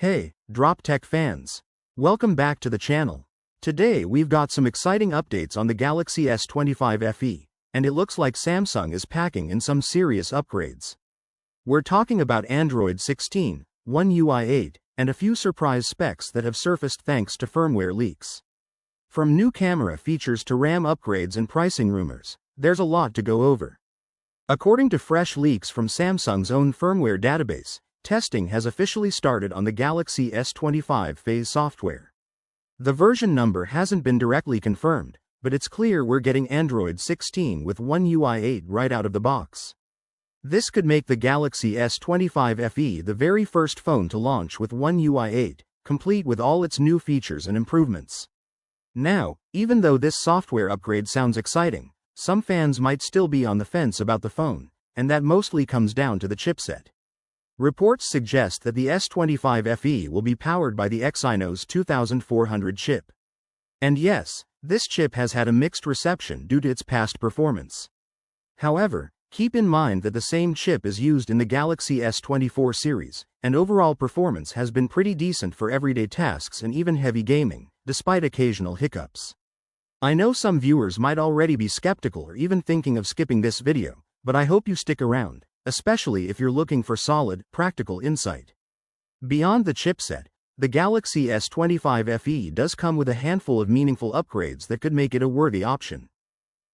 Hey, Drop Tech fans! Welcome back to the channel. Today we've got some exciting updates on the Galaxy S25 FE, and it looks like Samsung is packing in some serious upgrades. We're talking about Android 16, One UI 8, and a few surprise specs that have surfaced thanks to firmware leaks. From new camera features to RAM upgrades and pricing rumors, there's a lot to go over. According to fresh leaks from Samsung's own firmware database, testing has officially started on the Galaxy S25 FE software. The version number hasn't been directly confirmed, but it's clear we're getting Android 16 with One UI 8 right out of the box. This could make the Galaxy S25 FE the very first phone to launch with One UI 8, complete with all its new features and improvements. Now, even though this software upgrade sounds exciting, some fans might still be on the fence about the phone, and that mostly comes down to the chipset. Reports suggest that the S25 FE will be powered by the Exynos 2400 chip. And yes, this chip has had a mixed reception due to its past performance. However, keep in mind that the same chip is used in the Galaxy S24 series, and overall performance has been pretty decent for everyday tasks and even heavy gaming, despite occasional hiccups. I know some viewers might already be skeptical or even thinking of skipping this video, but I hope you stick around, especially if you're looking for solid, practical insight. Beyond the chipset, the Galaxy S25 FE does come with a handful of meaningful upgrades that could make it a worthy option.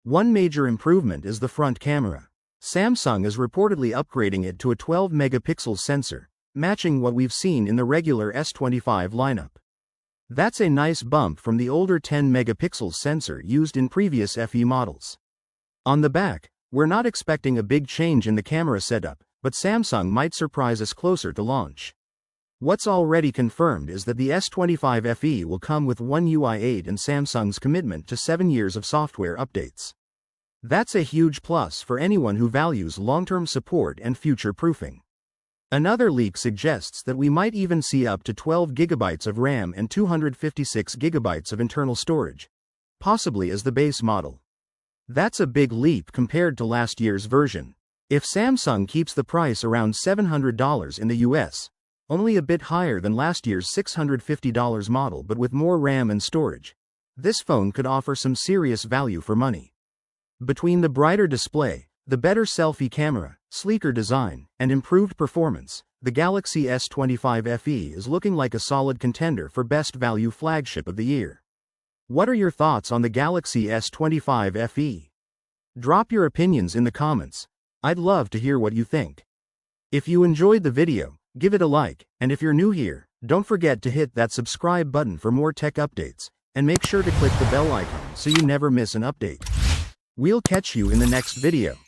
One major improvement is the front camera. Samsung is reportedly upgrading it to a 12-megapixel sensor, matching what we've seen in the regular S25 lineup. That's a nice bump from the older 10-megapixel sensor used in previous FE models. On the back, we're not expecting a big change in the camera setup, but Samsung might surprise us closer to launch. What's already confirmed is that the S25 FE will come with One UI 8 and Samsung's commitment to 7 years of software updates. That's a huge plus for anyone who values long-term support and future-proofing. Another leak suggests that we might even see up to 12 GB of RAM and 256 GB of internal storage, possibly as the base model. That's a big leap compared to last year's version. If Samsung keeps the price around $700 in the US, only a bit higher than last year's $650 model but with more RAM and storage, this phone could offer some serious value for money. Between the brighter display, the better selfie camera, sleeker design, and improved performance, the Galaxy S25 FE is looking like a solid contender for Best Value Flagship of the Year. What are your thoughts on the Galaxy S25 FE? Drop your opinions in the comments. I'd love to hear what you think. If you enjoyed the video, give it a like, and if you're new here, don't forget to hit that subscribe button for more tech updates, and make sure to click the bell icon so you never miss an update. We'll catch you in the next video.